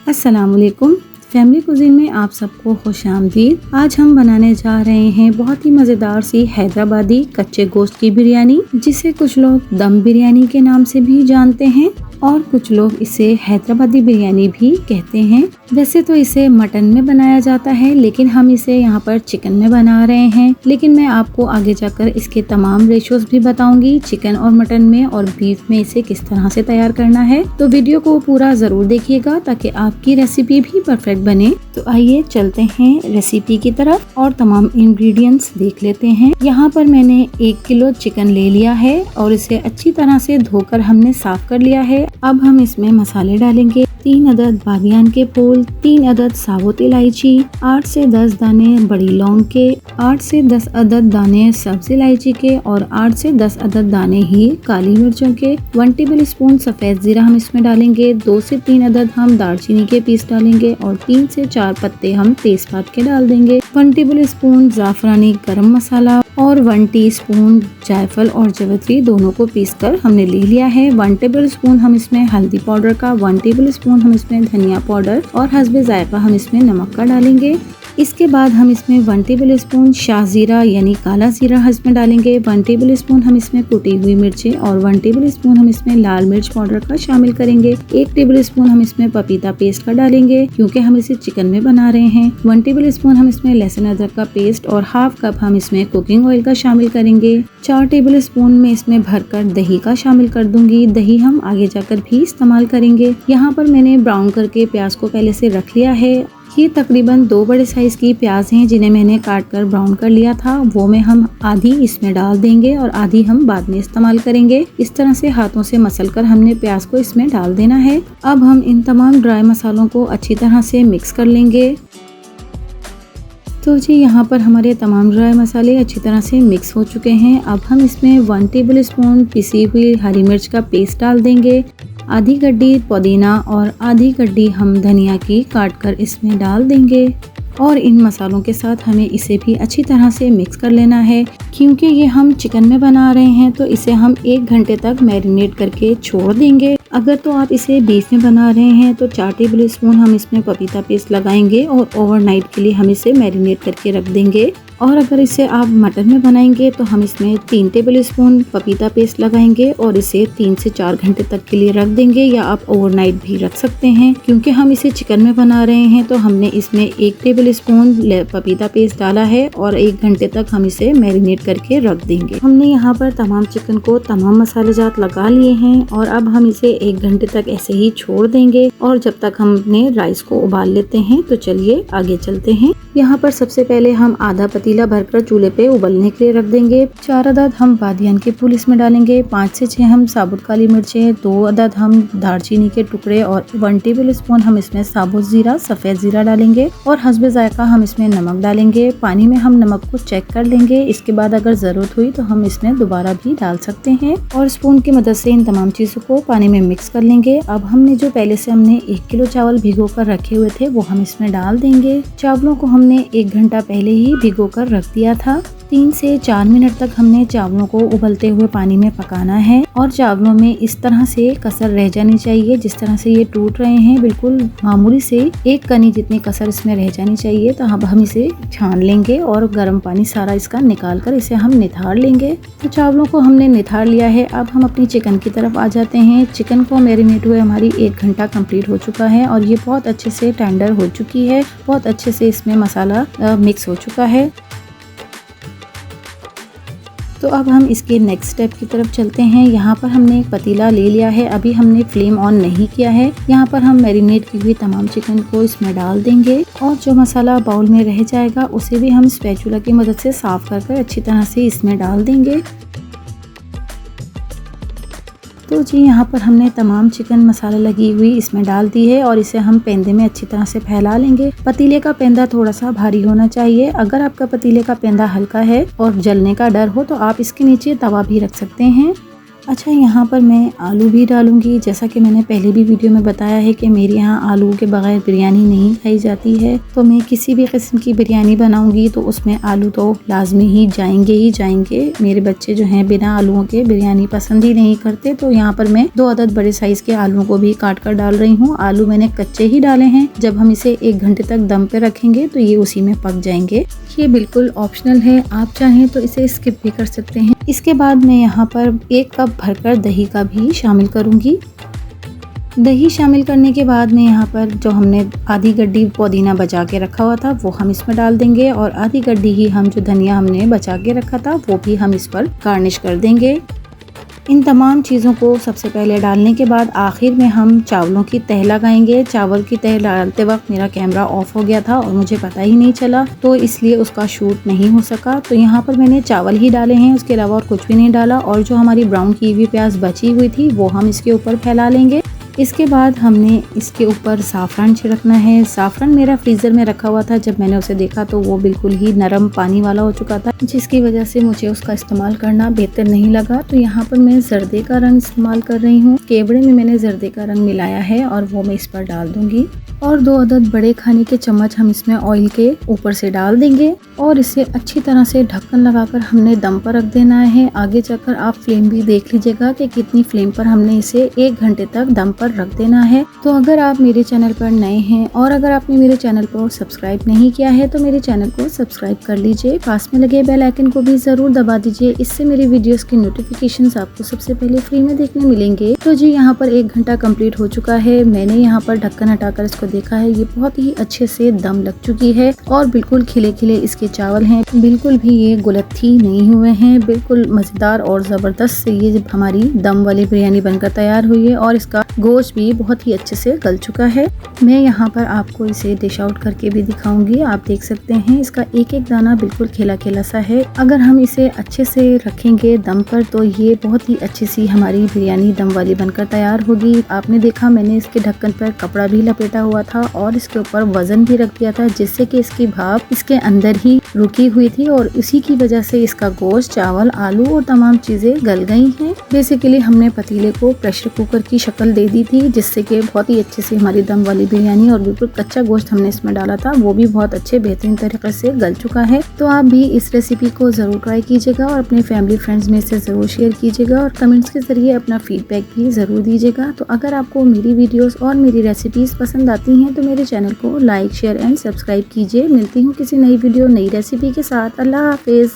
अस्सलामुअलैकुम। Family cuisine में आप सबको खुशामदीद। आज हम बनाने जा रहे हैं बहुत ही मज़ेदार सी हैदराबादी कच्चे गोश्त की बिरयानी, जिसे कुछ लोग दम बिरयानी के नाम से भी जानते हैं और कुछ लोग इसे हैदराबादी बिरयानी भी कहते हैं। वैसे तो इसे मटन में बनाया जाता है, लेकिन हम इसे यहाँ पर चिकन में बना रहे हैं। लेकिन मैं आपको आगे जाकर इसके तमाम रेशोज भी बताऊंगी, चिकन और मटन में और बीफ में इसे किस तरह से तैयार करना है। तो वीडियो को पूरा जरूर देखिएगा ताकि आपकी रेसिपी भी परफेक्ट बने। तो आइए चलते हैं रेसिपी की तरफ और तमाम इंग्रेडिएंट्स देख लेते हैं। यहाँ पर मैंने 1 किलो चिकन ले लिया है और इसे अच्छी तरह से धोकर हमने साफ कर लिया है। अब हम इसमें मसाले डालेंगे। 3 अदद बादियान के फूल, 3 अदद साबुत इलायची, 8 से 10 दाने बड़ी लौंग के, 8 से 10 अदद दाने सब्ज इलायची के और 8 से 10 अदद दाने ही काली मिर्चों के। 1 टेबल स्पून सफेद जीरा हम इसमें डालेंगे। 2 से 3 अदद हम दालचीनी के पीस डालेंगे और 3 से 4 पत्ते हम तेजपात के डाल देंगे। 1 टेबल स्पून जाफरानी गरम मसाला और 1 टीस्पून जायफल और जवित्री दोनों को पीसकर हमने ले लिया है। 1 टेबल स्पून हम इसमें हल्दी पाउडर का, 1 टेबल स्पून हम इसमें धनिया पाउडर और हस्बे जायका हम इसमें नमक का डालेंगे। इसके बाद हम इसमें 1 टेबल स्पून शाह जीरा यानी काला जीरा इसमें डालेंगे। 1 टेबल स्पून हम इसमें कुटी हुई मिर्चें और 1 टेबल स्पून हम इसमें लाल मिर्च पाउडर का शामिल करेंगे। 1 टेबल स्पून हम इसमें पपीता पेस्ट का डालेंगे क्योंकि हम इसे चिकन में बना रहे हैं। 1 टेबल स्पून हम इसमें लहसुन अदरक का पेस्ट और हाफ कप हम इसमें कुकिंग ऑयल का शामिल करेंगे। 4 टेबल स्पून में इसमें भरकर दही का शामिल कर दूंगी। दही हम आगे जाकर भी इस्तेमाल करेंगे। यहाँ पर मैंने ब्राउन करके प्याज को पहले से रख लिया है। ये तकरीबन 2 बड़े साइज की प्याज हैं जिन्हें मैंने काट कर ब्राउन कर लिया था। वो में हम आधी इसमें डाल देंगे और आधी हम बाद में इस्तेमाल करेंगे। इस तरह से हाथों से मसलकर हमने प्याज को इसमें डाल देना है। अब हम इन तमाम ड्राई मसालों को अच्छी तरह से मिक्स कर लेंगे। तो जी यहाँ पर हमारे तमाम ड्राई मसाले अच्छी तरह से मिक्स हो चुके हैं। अब हम इसमें 1 टेबल स्पून पिसी हुई हरी मिर्च का पेस्ट डाल देंगे। आधी गड्डी पुदीना और आधी गड्डी हम धनिया की काट कर इसमें डाल देंगे और इन मसालों के साथ हमें इसे भी अच्छी तरह से मिक्स कर लेना है। क्योंकि ये हम चिकन में बना रहे हैं तो इसे हम 1 घंटे तक मैरिनेट करके छोड़ देंगे। अगर तो आप इसे बीफ में बना रहे हैं तो 4 टेबल स्पून हम इसमें पपीता पेस्ट लगाएंगे और ओवरनाइट के लिए हम इसे मैरिनेट करके रख देंगे। और अगर इसे आप मटन में बनाएंगे तो हम इसमें 3 टेबल स्पून पपीता पेस्ट लगाएंगे और इसे 3 से 4 घंटे तक के लिए रख देंगे, या आप ओवरनाइट भी रख सकते हैं। क्योंकि हम इसे चिकन में बना रहे हैं तो हमने इसमें 1 टेबल स्पून पपीता पेस्ट डाला है और 1 घंटे तक हम इसे मैरिनेट करके रख देंगे। हमने यहाँ पर तमाम चिकन को तमाम मसाले जात लगा लिए हैं और अब हम इसे 1 घंटे तक ऐसे ही छोड़ देंगे और जब तक हमने राइस को उबाल लेते हैं। तो चलिए आगे चलते हैं। यहाँ पर सबसे पहले हम आधा पतीला भरकर चूल्हे पे उबलने के लिए रख देंगे। 4 अदद हम बादियान के फूल इसमें डालेंगे। 5 से 6 हम साबुत काली मिर्चें, 2 अदद हम दालचीनी के टुकड़े और 1 टेबल स्पून हम इसमें साबुत जीरा सफेद जीरा डालेंगे और हस्बे जायका हम इसमें नमक डालेंगे। पानी में हम नमक को चेक कर लेंगे। इसके बाद अगर जरूरत हुई तो हम इसमें दोबारा भी डाल सकते हैं और स्पून की मदद से इन तमाम चीजों को पानी में मिक्स कर लेंगे। अब हमने जो पहले से हमने 1 किलो चावल भिगो कर रखे हुए थे वो हम इसमें डाल देंगे। चावलों को हमने 1 घंटा पहले ही भिगो कर रख दिया था। 3 से 4 मिनट तक हमने चावलों को उबलते हुए पानी में पकाना है और चावलों में इस तरह से कसर रह जानी चाहिए। जिस तरह से ये टूट रहे हैं बिल्कुल मामूली से 1 कनी जितनी कसर इसमें रह जानी चाहिए। तो अब हम इसे छान लेंगे और गर्म पानी सारा इसका निकाल कर इसे हम निथार लेंगे। तो चावलों को हमने निथार लिया है। अब हम अपनी चिकन की तरफ आ जाते हैं। चिकन को मैरिनेट हुए हमारी 1 घंटा कंप्लीट हो चुका है और ये बहुत अच्छे से टेंडर हो चुकी है। बहुत अच्छे से इसमें मसाला मिक्स हो चुका है। तो अब हम इसके नेक्स्ट स्टेप की तरफ चलते हैं। यहाँ पर हमने एक पतीला ले लिया है। अभी हमने फ्लेम ऑन नहीं किया है। यहाँ पर हम मैरिनेट की हुई तमाम चिकन को इसमें डाल देंगे और जो मसाला बाउल में रह जाएगा उसे भी हम स्पैचुला की मदद से साफ कर अच्छी तरह से इसमें डाल देंगे। तो जी यहाँ पर हमने तमाम चिकन मसाला लगी हुई इसमें डाल दी है और इसे हम पेंदे में अच्छी तरह से फैला लेंगे। पतीले का पेंदा थोड़ा सा भारी होना चाहिए। अगर आपका पतीले का पेंदा हल्का है और जलने का डर हो तो आप इसके नीचे तवा भी रख सकते हैं। अच्छा, यहाँ पर मैं आलू भी डालूंगी। जैसा कि मैंने पहले भी वीडियो में बताया है कि मेरे यहाँ आलू के बगैर बिरयानी नहीं खाई जाती है। तो मैं किसी भी किस्म की बिरयानी बनाऊंगी तो उसमें आलू तो लाजमी ही जाएंगे। मेरे बच्चे जो हैं बिना आलूओं के बिरयानी पसंद ही नहीं करते। तो यहाँ पर मैं 2 अदद बड़े साइज के आलूओं को भी काट कर डाल रही हूँ। आलू मैंने कच्चे ही डाले हैं। जब हम इसे 1 घंटे तक दम पे रखेंगे तो ये उसी में पक जाएंगे। ये बिल्कुल ऑप्शनल है, आप चाहें तो इसे स्किप भी कर सकते हैं। इसके बाद मैं यहाँ पर 1 कप भरकर दही का भी शामिल करूँगी। दही शामिल करने के बाद में यहाँ पर जो हमने आधी गड्डी पुदीना बचा के रखा हुआ था वो हम इसमें डाल देंगे, और आधी गड्डी ही हम जो धनिया हमने बचा के रखा था वो भी हम इस पर गार्निश कर देंगे। इन तमाम चीज़ों को सबसे पहले डालने के बाद आखिर में हम चावलों की तह लगाएंगे। चावल की तह डालते वक्त मेरा कैमरा ऑफ हो गया था और मुझे पता ही नहीं चला, तो इसलिए उसका शूट नहीं हो सका। तो यहाँ पर मैंने चावल ही डाले हैं, उसके अलावा और कुछ भी नहीं डाला। और जो हमारी ब्राउन की हुई प्याज बची हुई थी वो हम इसके ऊपर फैला लेंगे। इसके बाद हमने इसके ऊपर साफ़रान छिड़कना है। साफ़रान मेरा फ्रीज़र में रखा हुआ था, जब मैंने उसे देखा तो वो बिल्कुल ही नरम पानी वाला हो चुका था, जिसकी वजह से मुझे उसका इस्तेमाल करना बेहतर नहीं लगा। तो यहाँ पर मैं जर्दे का रंग इस्तेमाल कर रही हूँ। केवड़े में मैंने जर्दे का रंग मिलाया है और वो मैं इस पर डाल दूंगी। और 2 अदद बड़े खाने के चम्मच हम इसमें ऑयल के ऊपर से डाल देंगे और इसे अच्छी तरह से ढक्कन लगाकर हमने दम पर रख देना है। आगे जाकर आप फ्लेम भी देख लीजिएगा कि कितनी फ्लेम पर हमने इसे 1 घंटे तक दम पर रख देना है। तो अगर आप मेरे चैनल पर नए हैं और अगर आपने मेरे चैनल को सब्सक्राइब नहीं किया है तो मेरे चैनल को सब्सक्राइब कर लीजिए। पास में लगे बेल आइकन को भी जरूर दबा दीजिए, इससे मेरी वीडियोस की नोटिफिकेशंस आपको सबसे पहले फ्री में देखने मिलेंगे। तो जी यहाँ पर 1 घंटा कंप्लीट हो चुका है। मैंने यहाँ पर ढक्कन हटाकर इसको देखा है, ये बहुत ही अच्छे से दम लग चुकी है और बिल्कुल खिले खिले इसके चावल हैं, बिल्कुल भी ये गुलत्थी नहीं हुए हैं। बिल्कुल मजेदार और जबरदस्त से ये हमारी दम वाली बिरयानी बनकर तैयार हुई है और इसका गोश्त भी बहुत ही अच्छे से गल चुका है। मैं यहाँ पर आपको इसे डिश आउट करके भी दिखाऊंगी। आप देख सकते हैं इसका एक एक दाना बिल्कुल खिला खिला सा है। अगर हम इसे अच्छे से रखेंगे दम पर तो ये बहुत ही अच्छी सी हमारी बिरयानी दम वाली बनकर तैयार होगी। आपने देखा मैंने इसके ढक्कन पर कपड़ा भी लपेटा हुआ था और इसके ऊपर वजन भी रख दिया था, जिससे कि इसकी भाप इसके अंदर ही रुकी हुई थी और इसी की वजह से इसका गोश्त, चावल, आलू और तमाम चीजें गल गई हैं। बेसिकली हमने पतीले को प्रेशर कुकर की शक्ल दे दी थी, जिससे कि बहुत ही अच्छे से हमारी दम वाली बिरयानी, और बिल्कुल कच्चा गोश्त हमने इसमें डाला था वो भी बहुत अच्छे बेहतरीन तरीके से गल चुका है। तो आप भी इस रेसिपी को जरूर ट्राई कीजिएगा और अपने फैमिली फ्रेंड्स में इसे जरूर शेयर कीजिएगा और कमेंट्स के जरिए अपना फीडबैक भी जरूर दीजिएगा। तो अगर आपको मेरी वीडियोस और मेरी रेसिपीज पसंद आती हैं तो मेरे चैनल को लाइक, शेयर एंड सब्सक्राइब कीजिए। मिलती हूँ किसी नई वीडियो, नई रेसिपी के साथ। अल्लाह हाफिज।